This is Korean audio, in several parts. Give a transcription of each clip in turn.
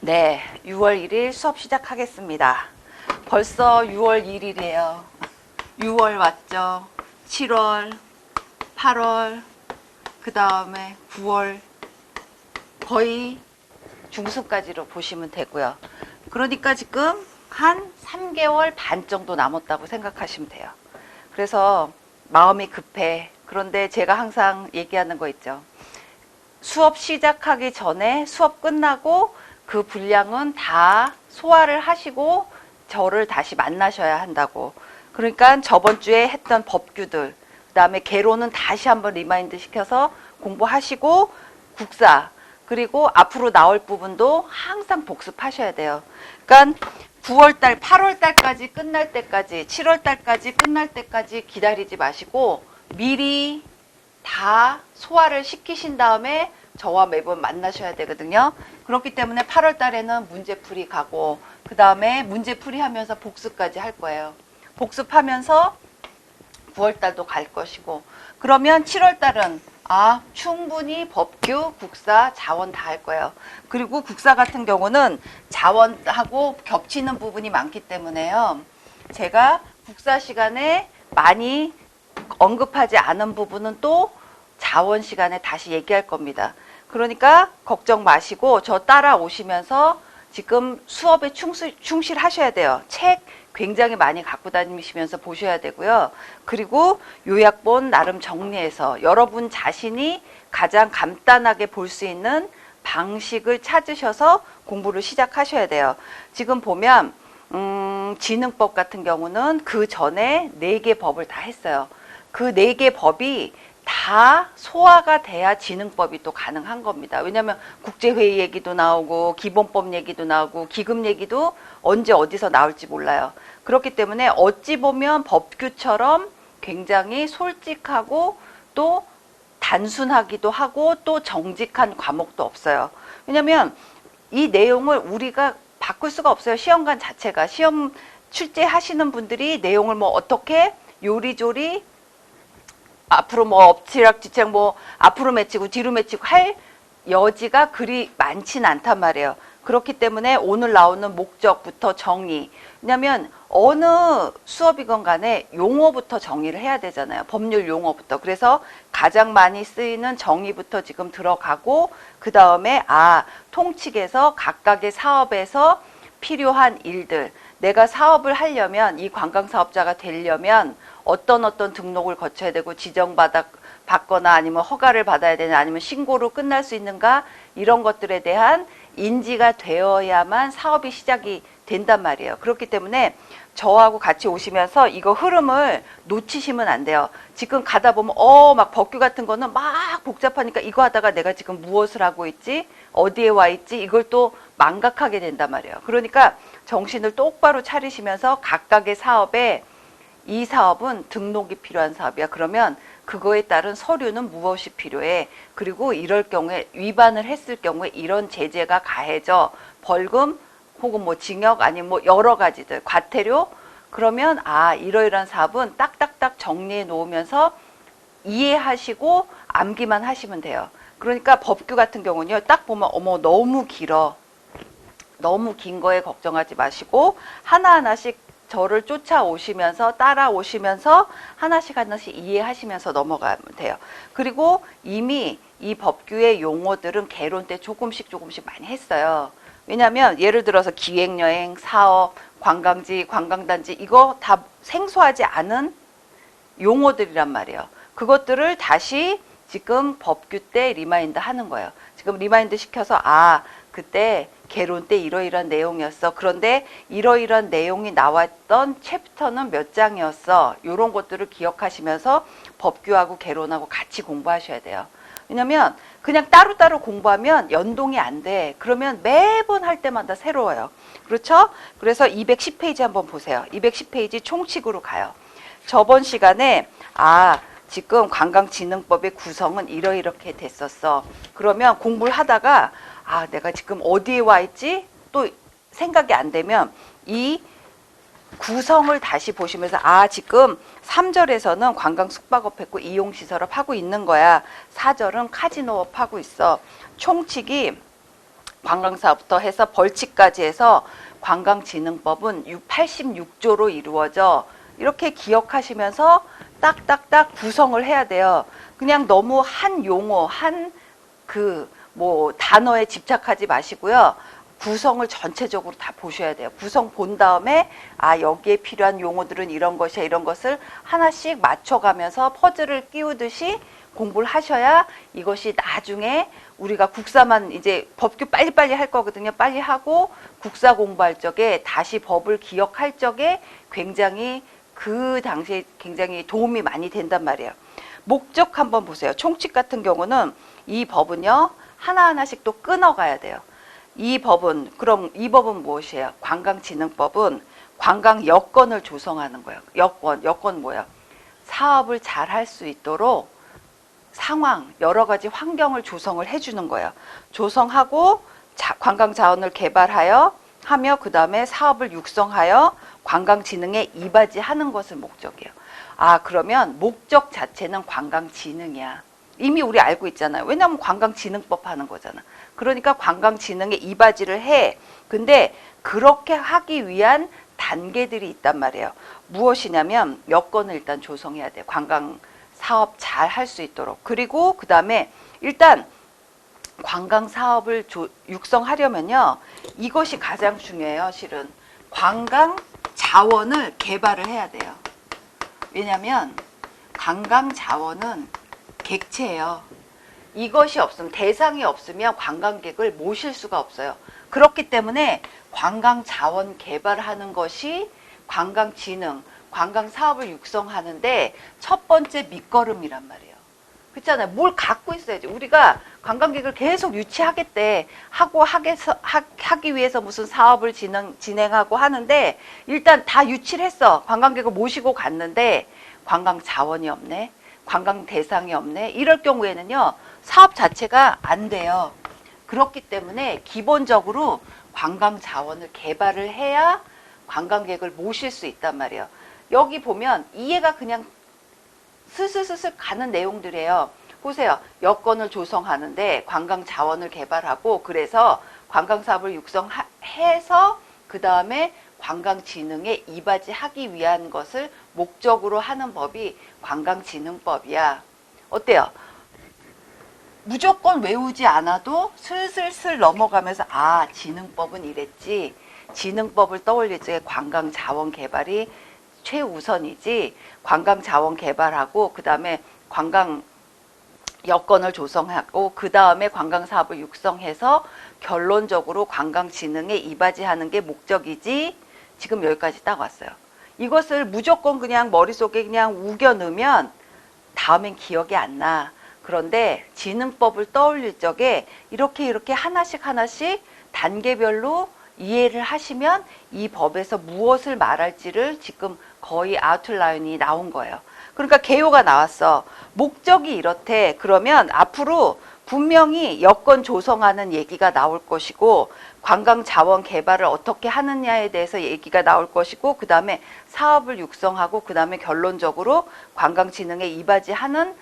네, 6월 1일 수업 시작하겠습니다. 벌써 6월 1일이에요. 6월 왔죠. 7월, 8월, 그 다음에 9월, 거의 중순까지로 보시면 되고요. 그러니까 지금 한 3개월 반 정도 남았다고 생각하시면 돼요. 그래서 마음이 급해. 그런데 제가 항상 얘기하는 거 있죠. 수업 시작하기 전에 수업 끝나고 그 분량은 다 소화를 하시고 저를 다시 만나셔야 한다고. 그러니까 저번 주에 했던 법규들, 그 다음에 개론은 다시 한번 리마인드 시켜서 공부하시고 국사, 그리고 앞으로 나올 부분도 항상 복습하셔야 돼요. 그러니까 9월달, 8월달까지 끝날 때까지, 7월달까지 끝날 때까지 기다리지 마시고 미리 다 소화를 시키신 다음에 저와 매번 만나셔야 되거든요. 그렇기 때문에 8월 달에는 문제풀이 가고 그 다음에 문제풀이 하면서 복습까지 할 거예요. 복습하면서 9월 달도 갈 것이고, 그러면 7월 달은 충분히 법규, 국사, 자원 다 할 거예요. 그리고 국사 같은 경우는 자원하고 겹치는 부분이 많기 때문에요. 제가 국사 시간에 많이 언급하지 않은 부분은 또 자원 시간에 다시 얘기할 겁니다. 그러니까 걱정 마시고 저 따라오시면서 지금 수업에 충실하셔야 돼요. 책 굉장히 많이 갖고 다니시면서 보셔야 되고요. 그리고 요약본 나름 정리해서 여러분 자신이 가장 간단하게 볼 수 있는 방식을 찾으셔서 공부를 시작하셔야 돼요. 지금 보면 지능법 같은 경우는 그 전에 4개 법을 다 했어요. 그 4개 법이 다 소화가 돼야 지능법이 또 가능한 겁니다. 왜냐하면 국제회의 얘기도 나오고 기본법 얘기도 나오고 기금 얘기도 언제 어디서 나올지 몰라요. 그렇기 때문에 어찌 보면 법규처럼 굉장히 솔직하고 또 단순하기도 하고 또 정직한 과목도 없어요. 왜냐하면 이 내용을 우리가 바꿀 수가 없어요. 시험관 자체가. 시험 출제하시는 분들이 내용을 뭐 어떻게 요리조리 앞으로 뭐 엎치락뒤치락 뭐 앞으로 맺히고 뒤로 맺히고 할 여지가 그리 많진 않단 말이에요. 그렇기 때문에 오늘 나오는 목적부터 정의. 왜냐하면 어느 수업이건 간에 용어부터 정의를 해야 되잖아요. 법률 용어부터. 그래서 가장 많이 쓰이는 정의부터 지금 들어가고 그 다음에 통칙에서 각각의 사업에서 필요한 일들. 내가 사업을 하려면 이 관광사업자가 되려면 어떤 등록을 거쳐야 되고 지정받거나 아니면 허가를 받아야 되나 아니면 신고로 끝날 수 있는가 이런 것들에 대한 인지가 되어야만 사업이 시작이 된단 말이에요. 그렇기 때문에 저하고 같이 오시면서 이거 흐름을 놓치시면 안 돼요. 지금 가다 보면 막 법규 같은 거는 막 복잡하니까 이거 하다가 내가 지금 무엇을 하고 있지? 어디에 와 있지? 이걸 또 망각하게 된단 말이에요. 그러니까 정신을 똑바로 차리시면서 각각의 사업에 이 사업은 등록이 필요한 사업이야. 그러면 그거에 따른 서류는 무엇이 필요해? 그리고 이럴 경우에 위반을 했을 경우에 이런 제재가 가해져. 벌금 혹은 뭐 징역 아니면 뭐 여러 가지들 과태료. 그러면 이러이러한 사업은 딱딱딱 정리해 놓으면서 이해하시고 암기만 하시면 돼요. 그러니까 법규 같은 경우는요. 딱 보면 너무 길어. 너무 긴 거에 걱정하지 마시고 하나하나씩 저를 쫓아오시면서 따라오시면서 하나씩 이해하시면서 넘어가면 돼요. 그리고 이미 이 법규의 용어들은 개론 때 조금씩 많이 했어요. 왜냐하면 예를 들어서 기획여행, 사업, 관광지, 관광단지 이거 다 생소하지 않은 용어들이란 말이에요. 그것들을 다시 지금 법규 때 리마인드 하는 거예요. 지금 리마인드 시켜서 그때 개론 때 이러이러한 내용이었어. 그런데 이러이러한 내용이 나왔던 챕터는 몇 장이었어. 이런 것들을 기억하시면서 법규하고 개론하고 같이 공부하셔야 돼요. 왜냐면 그냥 따로따로 공부하면 연동이 안 돼. 그러면 매번 할 때마다 새로워요. 그렇죠? 그래서 210페이지 한번 보세요. 210페이지 총칙으로 가요. 저번 시간에 지금 관광진흥법의 구성은 이렇게 됐었어. 그러면 공부를 하다가 내가 지금 어디에 와 있지? 또 생각이 안 되면 이 구성을 다시 보시면서 지금 3절에서는 관광 숙박업 했고 이용시설업 하고 있는 거야. 4절은 카지노업 하고 있어. 총칙이 관광사업부터 해서 벌칙까지 해서 관광진흥법은 86조로 이루어져. 이렇게 기억하시면서 딱딱딱 구성을 해야 돼요. 그냥 너무 한 용어, 한 단어에 집착하지 마시고요. 구성을 전체적으로 다 보셔야 돼요. 구성 본 다음에 여기에 필요한 용어들은 이런 것이야, 이런 것을 하나씩 맞춰가면서 퍼즐을 끼우듯이 공부를 하셔야 이것이 나중에 우리가 국사만 이제 법규 빨리빨리 할 거거든요. 빨리 하고 국사 공부할 적에 다시 법을 기억할 적에 굉장히 그 당시에 굉장히 도움이 많이 된단 말이에요. 목적 한번 보세요. 총칙 같은 경우는 이 법은요. 하나하나씩 또 끊어가야 돼요. 그럼 이 법은 무엇이에요? 관광진흥법은 관광 여건을 조성하는 거예요. 여건 뭐예요? 사업을 잘 할 수 있도록 상황, 여러 가지 환경을 조성을 해주는 거예요. 조성하고 관광 자원을 개발하여 그 다음에 사업을 육성하여 관광진흥에 이바지하는 것을 목적이에요. 그러면 목적 자체는 관광진흥이야. 이미 우리 알고 있잖아요. 왜냐하면 관광진흥법 하는 거잖아. 그러니까 관광진흥에 이바지를 해. 근데 그렇게 하기 위한 단계들이 있단 말이에요. 무엇이냐면 여건을 일단 조성해야 돼요. 관광 사업 잘 할 수 있도록. 그리고 그 다음에 일단 관광 사업을 육성하려면요. 이것이 가장 중요해요. 실은 관광 자원을 개발을 해야 돼요. 왜냐하면 관광 자원은 객체예요. 이것이 없으면, 대상이 없으면 관광객을 모실 수가 없어요. 그렇기 때문에 관광 자원 개발하는 것이 관광진흥, 관광 사업을 육성하는데 첫 번째 밑거름이란 말이에요. 그렇잖아요. 뭘 갖고 있어야지. 우리가 관광객을 계속 유치하겠대. 하기 위해서 무슨 사업을 진행하고 하는데 일단 다 유치를 했어. 관광객을 모시고 갔는데 관광 자원이 없네. 관광 대상이 없네. 이럴 경우에는요. 사업 자체가 안 돼요. 그렇기 때문에 기본적으로 관광 자원을 개발을 해야 관광객을 모실 수 있단 말이에요. 여기 보면 이해가 그냥 슬슬슬슬 가는 내용들이에요. 보세요. 여건을 조성하는데 관광 자원을 개발하고 그래서 관광 사업을 육성해서 그 다음에 관광진흥에 이바지하기 위한 것을 목적으로 하는 법이 관광진흥법이야. 어때요? 무조건 외우지 않아도 슬슬슬 넘어가면서 진흥법은 이랬지. 진흥법을 떠올릴 적에 관광자원 개발이 최우선이지. 관광자원 개발하고 그 다음에 관광 여건을 조성하고 그 다음에 관광사업을 육성해서 결론적으로 관광진흥에 이바지하는 게 목적이지. 지금 여기까지 딱 왔어요. 이것을 무조건 그냥 머릿속에 그냥 우겨 넣으면 다음엔 기억이 안 나. 그런데 진흥법을 떠올릴 적에 이렇게 하나씩 단계별로 이해를 하시면 이 법에서 무엇을 말할지를 지금 거의 아웃라인이 나온 거예요. 그러니까 개요가 나왔어. 목적이 이렇대. 그러면 앞으로 분명히 여건 조성하는 얘기가 나올 것이고 관광 자원 개발을 어떻게 하느냐에 대해서 얘기가 나올 것이고 그 다음에 사업을 육성하고 그 다음에 결론적으로 관광진흥에 이바지하는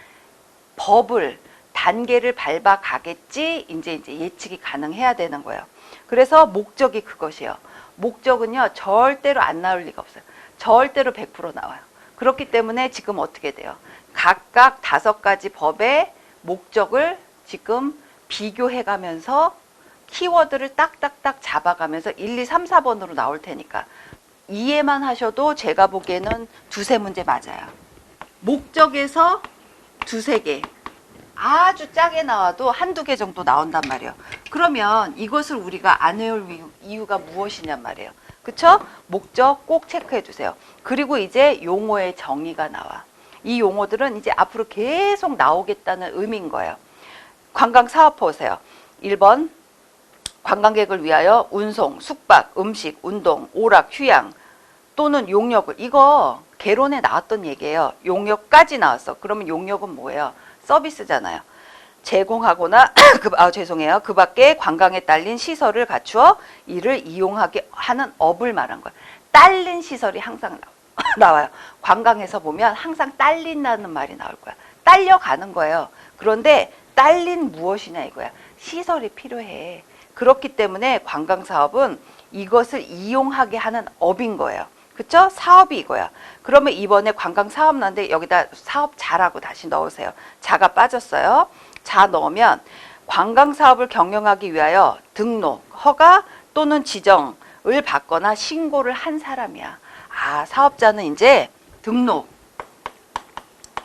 법을 단계를 밟아 가겠지. 이제 예측이 가능해야 되는 거예요. 그래서 목적이 그것이에요. 목적은요 절대로 안 나올 리가 없어요. 절대로 100% 나와요. 그렇기 때문에 지금 어떻게 돼요? 각각 5가지 법의 목적을 지금 비교해 가면서 키워드를 딱딱딱 잡아가면서 1, 2, 3, 4번으로 나올 테니까 이해만 하셔도 제가 보기에는 2-3문제 맞아요. 목적에서 2-3개, 아주 짜게 나와도 1-2개 정도 나온단 말이에요. 그러면 이것을 우리가 안 외울 이유가 무엇이냔 말이에요. 그쵸? 목적 꼭 체크해 주세요. 그리고 이제 용어의 정의가 나와. 이 용어들은 이제 앞으로 계속 나오겠다는 의미인 거예요. 관광사업 보세요. 1번 관광객을 위하여 운송, 숙박, 음식, 운동, 오락, 휴양 또는 용역을, 이거 개론에 나왔던 얘기예요. 용역까지 나왔어. 그러면 용역은 뭐예요? 서비스잖아요. 제공하거나 그 밖에 관광에 딸린 시설을 갖추어 이를 이용하게 하는 업을 말한 거예요. 딸린 시설이 항상 나와요. 관광에서 보면 항상 딸린다는 말이 나올 거야. 딸려가는 거예요. 그런데 딸린 무엇이냐 이거야. 시설이 필요해. 그렇기 때문에 관광사업은 이것을 이용하게 하는 업인 거예요. 그쵸? 사업이 이거야. 그러면 이번에 관광사업 나는데 여기다 사업자라고 다시 넣으세요. 자가 빠졌어요. 자 넣으면 관광사업을 경영하기 위하여 등록, 허가 또는 지정을 받거나 신고를 한 사람이야. 아, 사업자는 이제 등록,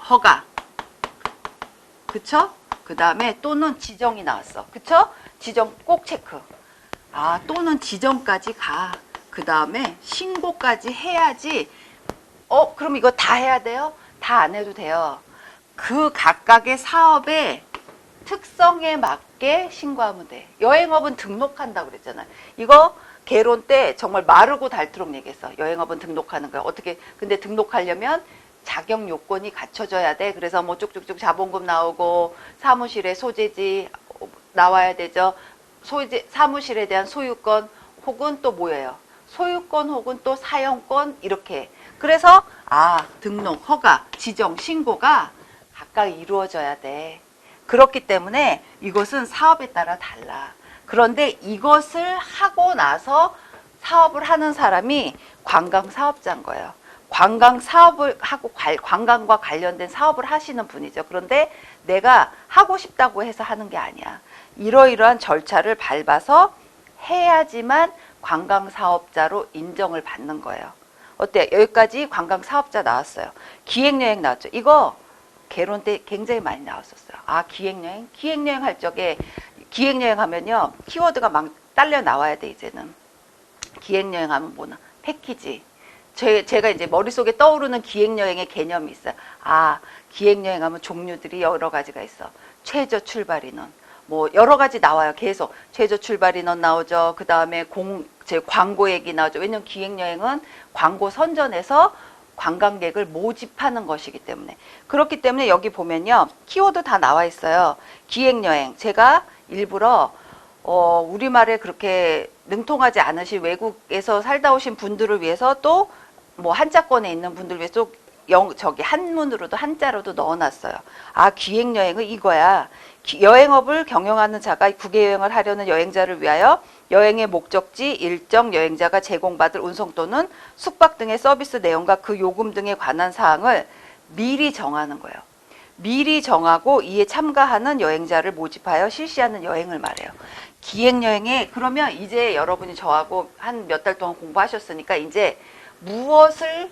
허가, 그쵸? 그 다음에 또는 지정이 나왔어. 그쵸? 지정 꼭 체크. 아, 또는 지정까지 가. 그 다음에 신고까지 해야지. 그럼 이거 다 해야 돼요? 다 안 해도 돼요. 그 각각의 사업의 특성에 맞게 신고하면 돼. 여행업은 등록한다고 그랬잖아요. 이거 개론 때 정말 마르고 닳도록 얘기했어. 여행업은 등록하는 거야. 어떻게, 근데 등록하려면 자격 요건이 갖춰져야 돼. 그래서 뭐 쭉쭉쭉 자본금 나오고 사무실에 소재지 나와야 되죠. 사무실에 대한 소유권 혹은 또 뭐예요? 소유권 혹은 또 사용권 이렇게. 그래서 등록, 허가, 지정, 신고가 각각 이루어져야 돼. 그렇기 때문에 이것은 사업에 따라 달라. 그런데 이것을 하고 나서 사업을 하는 사람이 관광사업자인 거예요. 관광 사업을 하고 관광과 관련된 사업을 하시는 분이죠. 그런데 내가 하고 싶다고 해서 하는 게 아니야. 이러이러한 절차를 밟아서 해야지만 관광사업자로 인정을 받는 거예요. 어때요? 여기까지 관광사업자 나왔어요. 기획여행 나왔죠. 이거 개론 때 굉장히 많이 나왔었어요. 기획여행? 기획여행 할 적에 기획여행 하면요. 키워드가 막 딸려 나와야 돼, 이제는. 기획여행 하면 뭐나? 패키지. 제가 이제 머릿속에 떠오르는 기획여행의 개념이 있어요. 기획여행 하면 종류들이 여러 가지가 있어. 최저 출발인원. 뭐 여러 가지 나와요. 계속. 최저 출발인원 나오죠. 그 다음에 광고 얘기 나오죠. 왜냐면 기획여행은 광고 선전에서 관광객을 모집하는 것이기 때문에. 그렇기 때문에 여기 보면요. 키워드 다 나와 있어요. 기획여행. 제가 일부러 우리말에 그렇게 능통하지 않으신 외국에서 살다 오신 분들을 위해서 또 뭐 한자권에 있는 분들을 위해서 한문으로도 한자로도 넣어놨어요. 기획여행은 이거야. 여행업을 경영하는 자가 국외여행을 하려는 여행자를 위하여 여행의 목적지, 일정, 여행자가 제공받을 운송 또는 숙박 등의 서비스 내용과 그 요금 등에 관한 사항을 미리 정하는 거예요. 미리 정하고 이에 참가하는 여행자를 모집하여 실시하는 여행을 말해요. 기획여행에 그러면 이제 여러분이 저하고 한 몇 달 동안 공부하셨으니까 이제 무엇을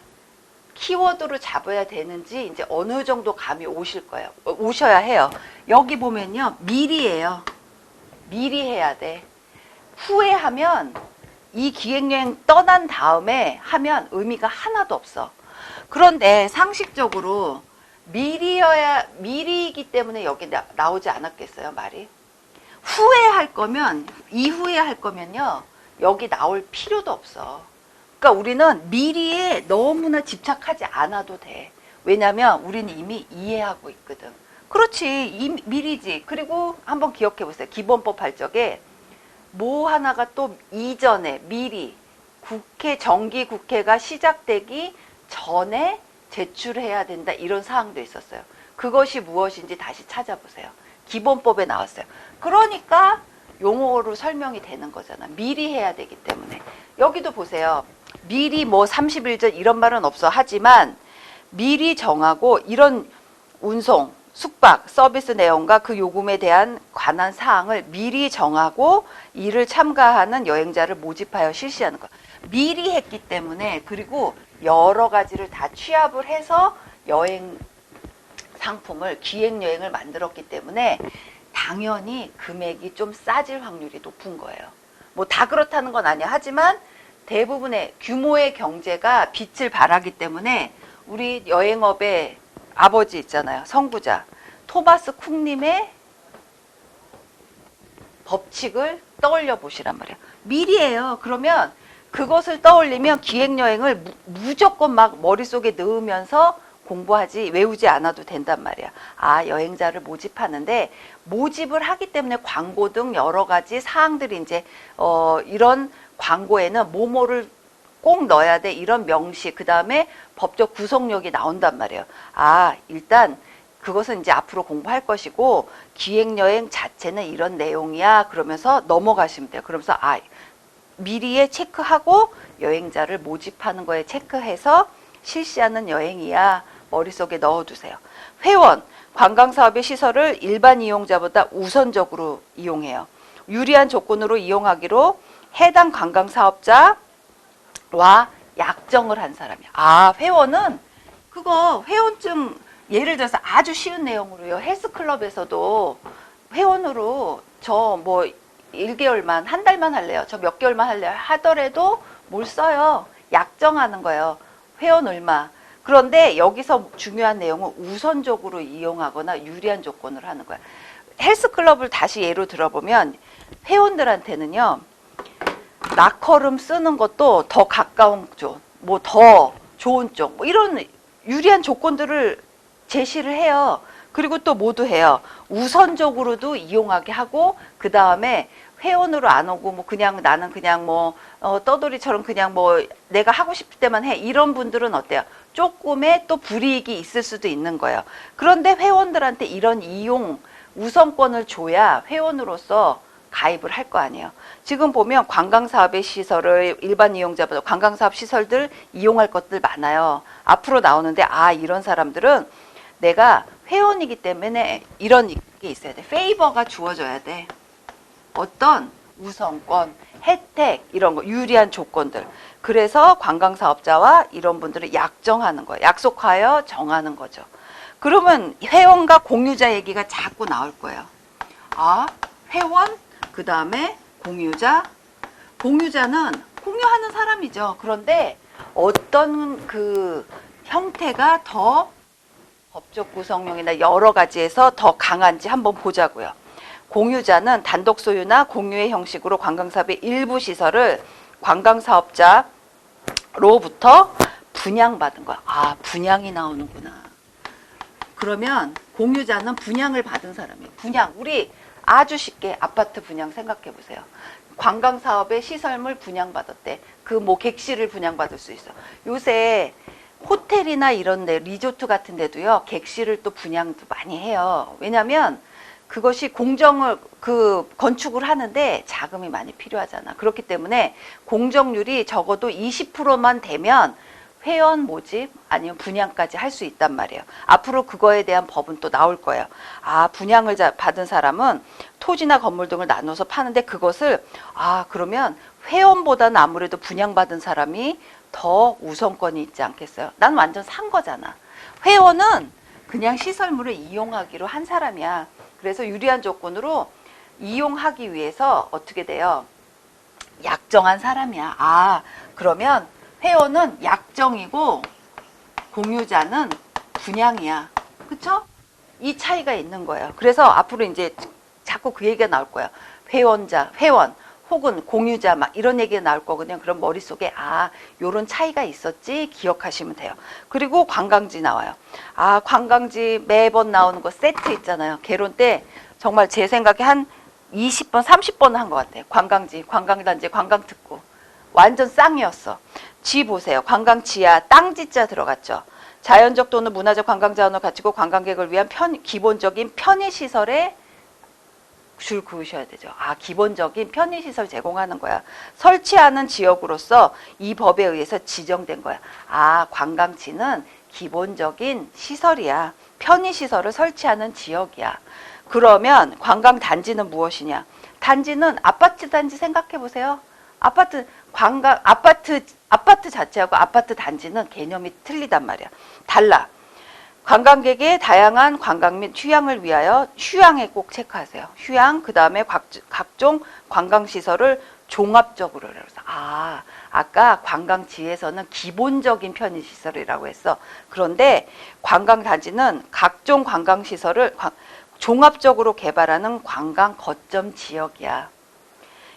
키워드로 잡아야 되는지 이제 어느 정도 감이 오실 거예요. 오셔야 해요. 여기 보면요. 미리예요. 미리 해야 돼. 후에 하면 이 기획여행 떠난 다음에 하면 의미가 하나도 없어. 그런데 상식적으로 미리이기 때문에 여기 나오지 않았겠어요, 말이? 후에 할 거면, 이후에 할 거면요, 여기 나올 필요도 없어. 그러니까 우리는 미리에 너무나 집착하지 않아도 돼. 왜냐면 우리는 이미 이해하고 있거든. 그렇지, 미리지. 그리고 한번 기억해 보세요. 기본법 할 적에 뭐 하나가 또 이전에 미리 정기 국회가 시작되기 전에 제출해야 된다 이런 사항도 있었어요. 그것이 무엇인지 다시 찾아보세요. 기본법에 나왔어요. 그러니까 용어로 설명이 되는 거잖아. 미리 해야 되기 때문에. 여기도 보세요. 미리 뭐 30일 전 이런 말은 없어. 하지만 미리 정하고 이런 운송, 숙박, 서비스 내용과 그 요금에 대한 관한 사항을 미리 정하고 이를 참가하는 여행자를 모집하여 실시하는 것. 미리 했기 때문에 그리고 여러 가지를 다 취합을 해서 여행 상품을 기획여행을 만들었기 때문에 당연히 금액이 좀 싸질 확률이 높은 거예요. 뭐 다 그렇다는 건 아니야. 하지만 대부분의 규모의 경제가 빛을 발하기 때문에 우리 여행업의 아버지 있잖아요. 선구자 토마스 쿡님의 법칙을 떠올려 보시란 말이에요. 미리예요. 그러면 그것을 떠올리면 기획여행을 무조건 막 머릿속에 넣으면서 공부하지 외우지 않아도 된단 말이야. 여행자를 모집하는데 모집을 하기 때문에 광고 등 여러 가지 사항들이 이제 이런 광고에는 뭐뭐를 꼭 넣어야 돼. 이런 명시, 그 다음에 법적 구속력이 나온단 말이에요. 일단 그것은 이제 앞으로 공부할 것이고 기획여행 자체는 이런 내용이야 그러면서 넘어가시면 돼요. 그러면서 미리에 체크하고 여행자를 모집하는 거에 체크해서 실시하는 여행이야 머릿속에 넣어두세요. 회원, 관광사업의 시설을 일반 이용자보다 우선적으로 이용해요. 유리한 조건으로 이용하기로 해당 관광사업자와 약정을 한 사람이야. 회원은 그거 회원증 예를 들어서 아주 쉬운 내용으로요. 헬스클럽에서도 회원으로 저 뭐 1개월만 한 달만 할래요. 저 몇 개월만 할래요. 하더라도 뭘 써요. 약정하는 거예요. 회원 얼마. 그런데 여기서 중요한 내용은 우선적으로 이용하거나 유리한 조건을 하는 거야. 헬스클럽을 다시 예로 들어보면 회원들한테는요. 라커룸 쓰는 것도 더 가까운 쪽, 뭐 더 좋은 쪽, 뭐 이런 유리한 조건들을 제시를 해요. 그리고 또 모두 해요. 우선적으로도 이용하게 하고 그 다음에 회원으로 안 오고 뭐 그냥 나는 그냥 뭐 떠돌이처럼 그냥 뭐 내가 하고 싶을 때만 해 이런 분들은 어때요? 조금의 또 불이익이 있을 수도 있는 거예요. 그런데 회원들한테 이런 이용 우선권을 줘야 회원으로서 가입을 할 거 아니에요. 지금 보면 관광사업의 시설을 일반 이용자보다 관광사업 시설들 이용할 것들 많아요. 앞으로 나오는데 이런 사람들은 내가 회원이기 때문에 이런 게 있어야 돼. 페이버가 주어져야 돼. 어떤 우선권, 혜택 이런 거 유리한 조건들. 그래서 관광사업자와 이런 분들을 약정하는 거예요. 약속하여 정하는 거죠. 그러면 회원과 공유자 얘기가 자꾸 나올 거예요. 회원 그 다음에 공유자는 공유하는 사람이죠. 그런데 어떤 그 형태가 더 법적 구성용이나 여러 가지에서 더 강한지 한번 보자고요. 공유자는 단독 소유나 공유의 형식으로 관광사업의 일부 시설을 관광사업자로부터 분양받은 거야. 분양이 나오는구나. 그러면 공유자는 분양을 받은 사람이에요. 분양. 우리 아주 쉽게 아파트 분양 생각해 보세요. 관광사업의 시설물 분양받았대. 그 뭐 객실을 분양받을 수 있어. 요새 호텔이나 이런 데 리조트 같은 데도요. 객실을 또 분양도 많이 해요. 왜냐면 그것이 공정을 건축을 하는데 자금이 많이 필요하잖아. 그렇기 때문에 공정률이 적어도 20%만 되면 회원 모집 아니면 분양까지 할 수 있단 말이에요. 앞으로 그거에 대한 법은 또 나올 거예요. 분양을 받은 사람은 토지나 건물 등을 나눠서 파는데 그것을 그러면 회원보다는 아무래도 분양받은 사람이 더 우선권이 있지 않겠어요? 난 완전 산 거잖아. 회원은 그냥 시설물을 이용하기로 한 사람이야. 그래서 유리한 조건으로 이용하기 위해서 어떻게 돼요? 약정한 사람이야. 그러면 회원은 약정이고 공유자는 분양이야. 그쵸? 이 차이가 있는 거예요. 그래서 앞으로 이제 자꾸 그 얘기가 나올 거예요. 회원 혹은 공유자 막 이런 얘기가 나올 거거든요. 그럼 머릿속에 요런 차이가 있었지 기억하시면 돼요. 그리고 관광지 나와요. 관광지 매번 나오는 거 세트 있잖아요. 개론 때 정말 제 생각에 한 20번, 30번 한 것 같아요. 관광지, 관광단지, 관광특구. 완전 쌍이었어. 지 보세요. 관광지야 땅지자 들어갔죠. 자연적 또는 문화적 관광자원을 갖추고 관광객을 위한 기본적인 편의시설에 줄 그으셔야 되죠. 기본적인 편의시설 제공하는 거야. 설치하는 지역으로서 이 법에 의해서 지정된 거야. 관광지는 기본적인 시설이야. 편의시설을 설치하는 지역이야. 그러면 관광단지는 무엇이냐? 단지는 아파트 단지 생각해 보세요. 아파트 자체하고 아파트 단지는 개념이 틀리단 말이야. 달라. 관광객의 다양한 관광 및 휴양을 위하여 휴양에 꼭 체크하세요. 휴양, 그 다음에 각종 관광시설을 종합적으로. 그래서 아까 관광지에서는 기본적인 편의시설이라고 했어. 그런데 관광단지는 각종 관광시설을 종합적으로 개발하는 관광 거점 지역이야.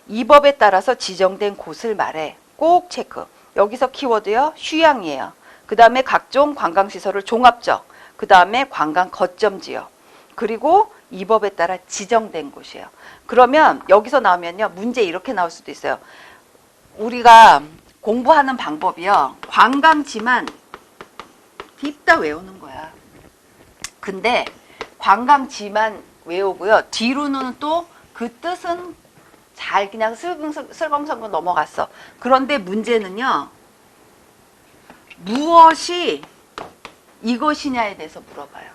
이 법에 따라서 지정된 곳을 말해. 꼭 체크. 여기서 키워드요. 휴양이에요. 그 다음에 각종 관광시설을 종합적. 그 다음에 관광 거점 지역. 그리고 이 법에 따라 지정된 곳이에요. 그러면 여기서 나오면요. 문제 이렇게 나올 수도 있어요. 우리가 공부하는 방법이요. 관광지만 딥다 외우는 거야. 근데 관광지만 외우고요. 뒤로는 또 그 뜻은 잘 그냥 슬금슬금 넘어갔어. 그런데 문제는요. 무엇이 이것이냐에 대해서 물어봐요.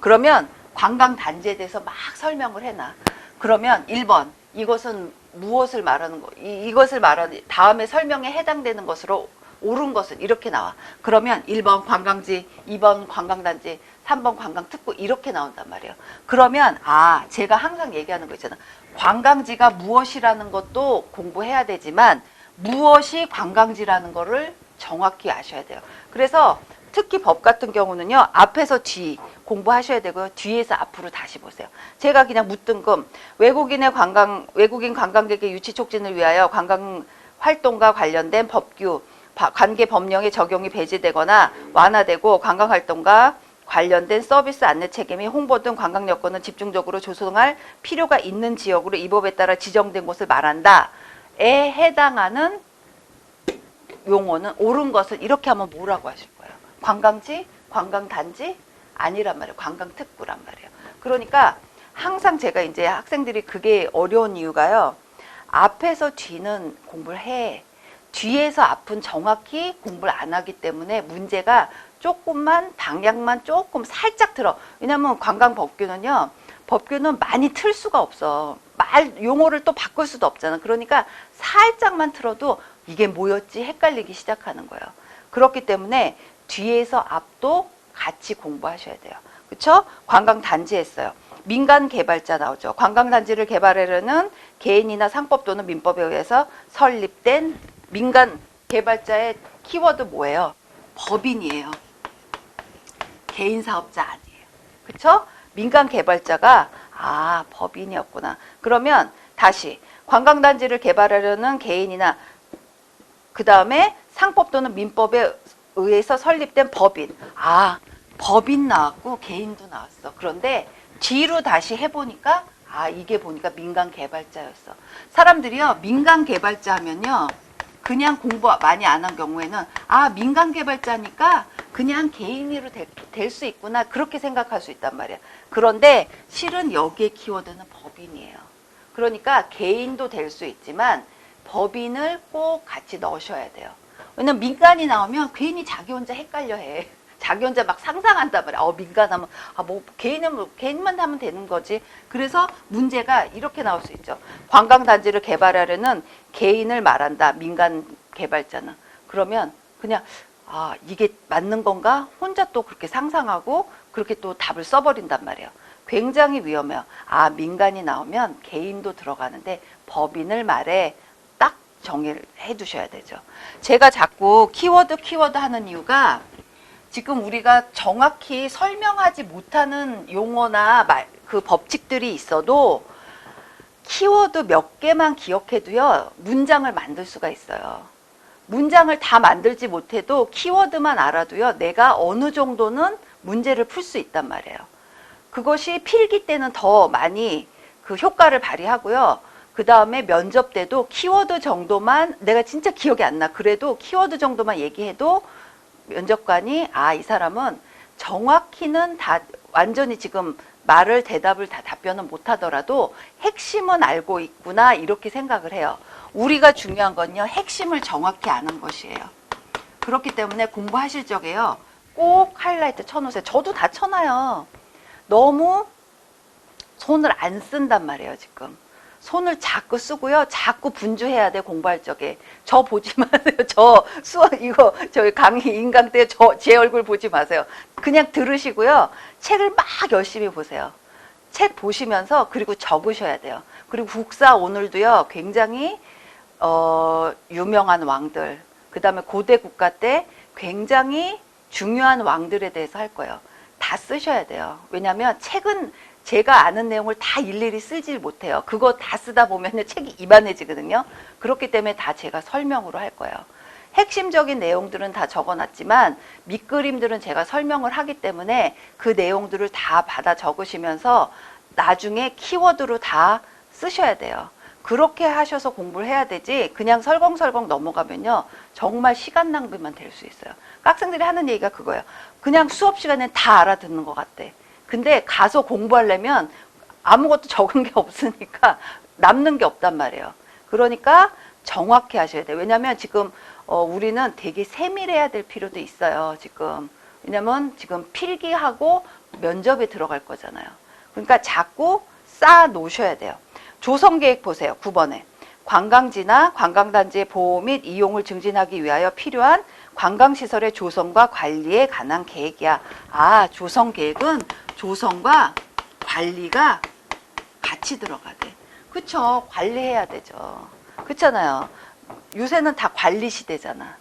그러면 관광단지에 대해서 막 설명을 해놔. 그러면 1번 이것은 무엇을 말하는 거, 이것을 말하는 다음에 설명에 해당되는 것으로 옳은 것은 이렇게 나와. 그러면 1번 관광지, 2번 관광단지, 3번 관광특구 이렇게 나온단 말이에요. 그러면 제가 항상 얘기하는 거 있잖아. 관광지가 무엇이라는 것도 공부해야 되지만 무엇이 관광지라는 거를 정확히 아셔야 돼요. 그래서 특히 법 같은 경우는요. 앞에서 뒤 공부하셔야 되고요. 뒤에서 앞으로 다시 보세요. 제가 그냥 무등금 외국인 관광객의 유치 촉진을 위하여 관광 활동과 관련된 법규 관계 법령의 적용이 배제되거나 완화되고 관광활동과 관련된 서비스 안내 체계 및 홍보 등 관광 여건을 집중적으로 조성할 필요가 있는 지역으로 이 법에 따라 지정된 곳을 말한다에 해당하는 용어는 옳은 것을 이렇게 하면 뭐라고 하실 거예요? 관광지? 관광단지? 아니란 말이에요. 관광특구란 말이에요. 그러니까 항상 제가 이제 학생들이 그게 어려운 이유가요. 앞에서 뒤는 공부를 해. 뒤에서 앞은 정확히 공부를 안 하기 때문에 문제가 조금만 방향만 조금 살짝 틀어. 왜냐면 관광법규는요. 법규는 많이 틀 수가 없어. 용어를 또 바꿀 수도 없잖아. 그러니까 살짝만 틀어도 이게 뭐였지 헷갈리기 시작하는 거예요. 그렇기 때문에 뒤에서 앞도 같이 공부하셔야 돼요. 그렇죠? 관광단지 했어요. 민간개발자 나오죠. 관광단지를 개발하려는 개인이나 상법 또는 민법에 의해서 설립된 민간개발자의 키워드 뭐예요? 법인이에요. 개인사업자 아니에요. 그렇죠? 민간개발자가 법인이었구나. 그러면 다시 관광단지를 개발하려는 개인이나 그 다음에 상법 또는 민법에 의해서 설립된 법인. 법인 나왔고 개인도 나왔어. 그런데 뒤로 다시 해보니까 이게 보니까 민간개발자였어. 사람들이요. 민간개발자 하면요. 그냥 공부 많이 안 한 경우에는 민간개발자니까 그냥 개인으로 될 수 있구나. 그렇게 생각할 수 있단 말이야. 그런데 실은 여기에 키워드는 법인이에요. 그러니까 개인도 될 수 있지만 법인을 꼭 같이 넣으셔야 돼요. 왜냐면 민간이 나오면 괜히 자기 혼자 헷갈려 해. 자기 혼자 막 상상한단 말이야. 민간하면 개인만 하면 되는 거지. 그래서 문제가 이렇게 나올 수 있죠. 관광단지를 개발하려는 개인을 말한다. 민간 개발자는. 그러면 그냥 이게 맞는 건가? 혼자 또 그렇게 상상하고 그렇게 또 답을 써버린단 말이에요. 굉장히 위험해요. 민간이 나오면 개인도 들어가는데 법인을 말해. 딱 정의를 해 두셔야 되죠. 제가 자꾸 키워드 하는 이유가 지금 우리가 정확히 설명하지 못하는 용어나 그 법칙들이 있어도 키워드 몇 개만 기억해도요, 문장을 만들 수가 있어요. 문장을 다 만들지 못해도 키워드만 알아도요, 내가 어느 정도는 문제를 풀 수 있단 말이에요. 그것이 필기 때는 더 많이 그 효과를 발휘하고요. 그 다음에 면접 때도 키워드 정도만 내가 진짜 기억이 안 나. 그래도 키워드 정도만 얘기해도 면접관이 이 사람은 정확히는 다 완전히 지금 말을 대답을 다 답변은 못하더라도 핵심은 알고 있구나 이렇게 생각을 해요. 우리가 중요한 건요. 핵심을 정확히 아는 것이에요. 그렇기 때문에 공부하실 적에요. 꼭 하이라이트 쳐놓으세요. 저도 다 쳐놔요. 너무 손을 안 쓴단 말이에요. 지금. 손을 자꾸 쓰고요. 자꾸 분주해야 돼, 공부할 적에. 저 보지 마세요. 저희 강의 인강 때 제 얼굴 보지 마세요. 그냥 들으시고요. 책을 막 열심히 보세요. 책 보시면서 그리고 적으셔야 돼요. 그리고 국사 오늘도요. 굉장히 유명한 왕들, 그 다음에 고대 국가 때 굉장히 중요한 왕들에 대해서 할 거예요. 다 쓰셔야 돼요. 왜냐하면 책은 제가 아는 내용을 다 일일이 쓰질 못해요. 그거 다 쓰다 보면 책이 이만해지거든요. 그렇기 때문에 다 제가 설명으로 할 거예요. 핵심적인 내용들은 다 적어놨지만 밑그림들은 제가 설명을 하기 때문에 그 내용들을 다 받아 적으시면서 나중에 키워드로 다 쓰셔야 돼요. 그렇게 하셔서 공부를 해야 되지 그냥 설렁설렁 넘어가면요. 정말 시간 낭비만 될 수 있어요. 학생들이 하는 얘기가 그거예요. 그냥 수업 시간에 다 알아듣는 것 같대. 근데 가서 공부하려면 아무것도 적은 게 없으니까 남는 게 없단 말이에요. 그러니까 정확히 하셔야 돼요. 왜냐면 지금 우리는 되게 세밀해야 될 필요도 있어요. 지금. 왜냐면 지금 필기하고 면접에 들어갈 거잖아요. 그러니까 자꾸 쌓아 놓으셔야 돼요. 조성계획 보세요. 9번에. 관광지나 관광단지의 보호 및 이용을 증진하기 위하여 필요한 관광시설의 조성과 관리에 관한 계획이야. 아, 조성계획은 조성과 관리가 같이 들어가대. 그쵸? 관리해야 되죠. 그렇잖아요. 요새는 다 관리 시대잖아.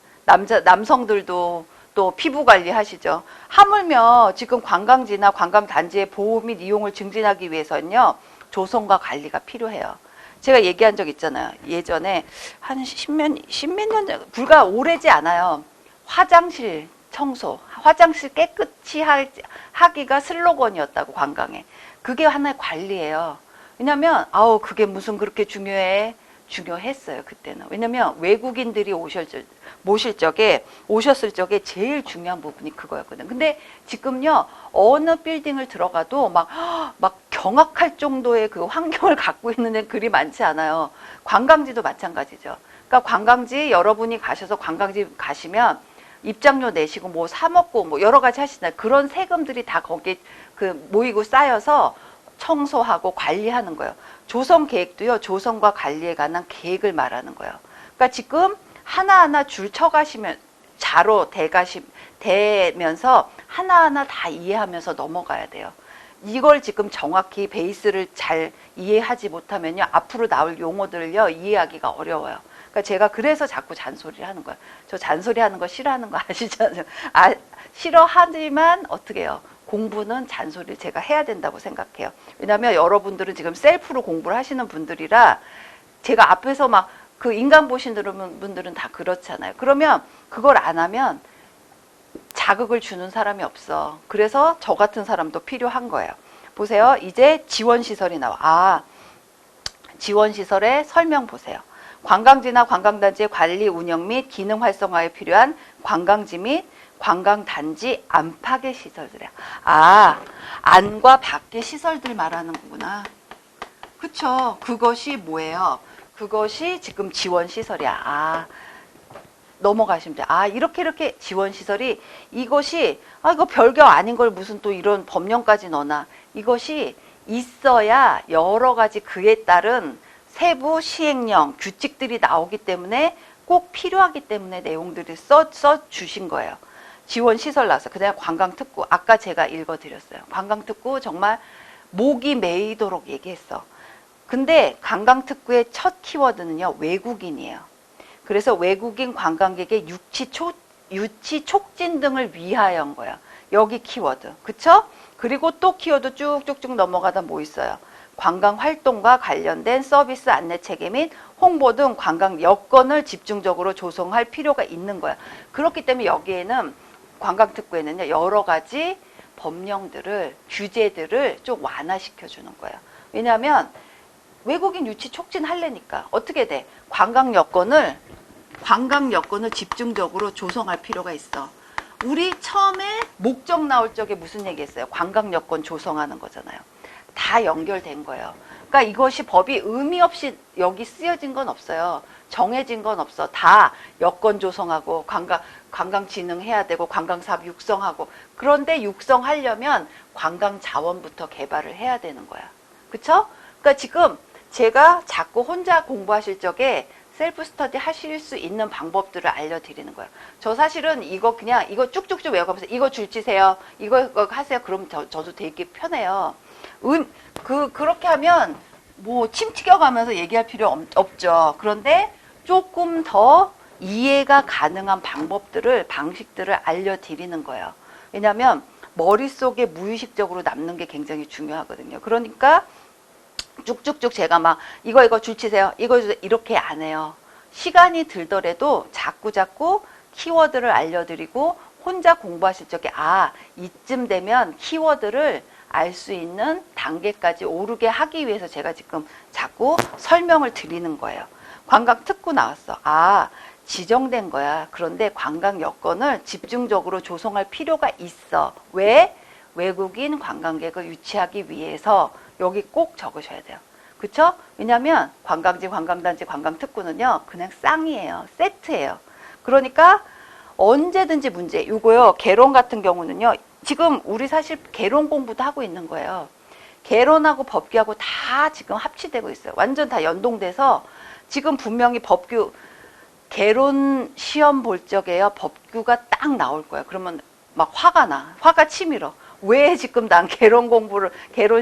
남성들도 또 피부 관리 하시죠. 하물며 지금 관광지나 관광단지의 보호 및 이용을 증진하기 위해서는요, 조성과 관리가 필요해요. 제가 얘기한 적 있잖아요. 예전에 한 십몇 년 전, 불과 오래지 않아요. 화장실 청소, 화장실 깨끗이 하기가 슬로건이었다고, 관광에. 그게 하나의 관리예요. 왜냐면, 그게 무슨 그렇게 중요해? 중요했어요, 그때는. 왜냐면 외국인들이 오셨을 적에 제일 중요한 부분이 그거였거든요. 근데 지금요, 어느 빌딩을 들어가도 막 경악할 정도의 그 환경을 갖고 있는 데 그리 많지 않아요. 관광지도 마찬가지죠. 그러니까 관광지 여러분이 가셔서 관광지 가시면 입장료 내시고 뭐 사 먹고 뭐 여러 가지 하시잖아요. 그런 세금들이 다 거기에 모이고 쌓여서 청소하고 관리하는 거예요. 조성 계획도요, 조성과 관리에 관한 계획을 말하는 거예요. 그러니까 지금 하나하나 줄 쳐가시면, 자로 대면서 하나하나 다 이해하면서 넘어가야 돼요. 이걸 지금 정확히 베이스를 잘 이해하지 못하면요, 앞으로 나올 용어들을요, 이해하기가 어려워요. 그러니까 제가 그래서 자꾸 잔소리를 하는 거예요. 저 잔소리 하는 거 싫어하는 거 아시잖아요. 싫어하지만 어떻게 해요? 공부는 잔소리를 제가 해야 된다고 생각해요. 왜냐하면 여러분들은 지금 셀프로 공부를 하시는 분들이라, 제가 앞에서 막 그 인강 보시는 분들은 다 그렇잖아요. 그러면 그걸 안 하면 자극을 주는 사람이 없어. 그래서 저 같은 사람도 필요한 거예요. 보세요. 이제 지원시설이 나와. 지원시설의 설명 보세요. 관광지나 관광단지의 관리, 운영 및 기능 활성화에 필요한 관광지 및 관광단지 안팎의 시설들이야. 안과 밖의 시설들 말하는 거구나. 그쵸? 그것이 뭐예요? 그것이 지금 지원시설이야. 넘어가시면 돼. 이렇게 지원시설이, 이것이, 이거 별거 아닌 걸 무슨 또 이런 법령까지 넣어놔. 이것이 있어야 여러 가지 그에 따른 세부 시행령, 규칙들이 나오기 때문에 꼭 필요하기 때문에 내용들을 써 주신 거예요. 지원시설 나서 그다음에 관광특구, 아까 제가 읽어드렸어요. 관광특구 정말 목이 메이도록 얘기했어. 근데 관광특구의 첫 키워드는요, 외국인이에요. 그래서 외국인 관광객의 유치 촉진 등을 위하여인 거야. 여기 키워드. 그쵸? 그리고 또 키워드 쭉쭉쭉 넘어가다 뭐 있어요? 관광 활동과 관련된 서비스 안내 체계 및 홍보 등 관광 여건을 집중적으로 조성할 필요가 있는 거야. 그렇기 때문에 여기에는 관광특구에는요, 여러 가지 법령들을, 규제들을 좀 완화시켜 주는 거예요. 왜냐하면 외국인 유치 촉진하려니까 어떻게 돼? 관광 여건을 집중적으로 조성할 필요가 있어. 우리 처음에 목적 나올 적에 무슨 얘기했어요? 관광 여건 조성하는 거잖아요. 다 연결된 거예요. 그러니까 이것이 법이 의미 없이 여기 쓰여진 건 없어요. 정해진 건 없어. 다 여건 조성하고 관광 진흥해야 되고 관광사업 육성하고, 그런데 육성하려면 관광 자원부터 개발을 해야 되는 거야. 그쵸? 그러니까 지금 제가 자꾸 혼자 공부하실 적에 셀프 스터디 하실 수 있는 방법들을 알려드리는 거예요. 저 사실은 이거 쭉쭉쭉 외워가면서 이거 줄 치세요. 이거 하세요. 그럼 저도 되게 편해요. 그렇게 하면 뭐 침 튀겨가면서 얘기할 필요 없죠. 그런데 조금 더 이해가 가능한 방식들을 알려드리는 거예요. 왜냐하면 머릿속에 무의식적으로 남는 게 굉장히 중요하거든요. 그러니까 쭉쭉쭉 제가 막 이거 줄치세요. 이거 주세요. 이렇게 안 해요. 시간이 들더라도 자꾸 키워드를 알려드리고 혼자 공부하실 적에 이쯤 되면 키워드를 알 수 있는 단계까지 오르게 하기 위해서 제가 지금 자꾸 설명을 드리는 거예요. 관광특구 나왔어. 지정된 거야. 그런데 관광 여건을 집중적으로 조성할 필요가 있어. 왜? 외국인 관광객을 유치하기 위해서 여기 꼭 적으셔야 돼요. 그쵸? 왜냐면 관광지, 관광단지, 관광특구는요 그냥 쌍이에요. 세트예요. 그러니까 언제든지 문제. 이거요 개론 같은 경우는요 지금 우리 사실 개론 공부도 하고 있는 거예요. 개론하고 법규하고 다 지금 합치되고 있어요. 완전 다 연동돼서 지금 분명히 법규 개론 시험 볼 적에요 법규가 딱 나올 거예요. 그러면 막 화가 나. 화가 치밀어. 왜 지금 난 개론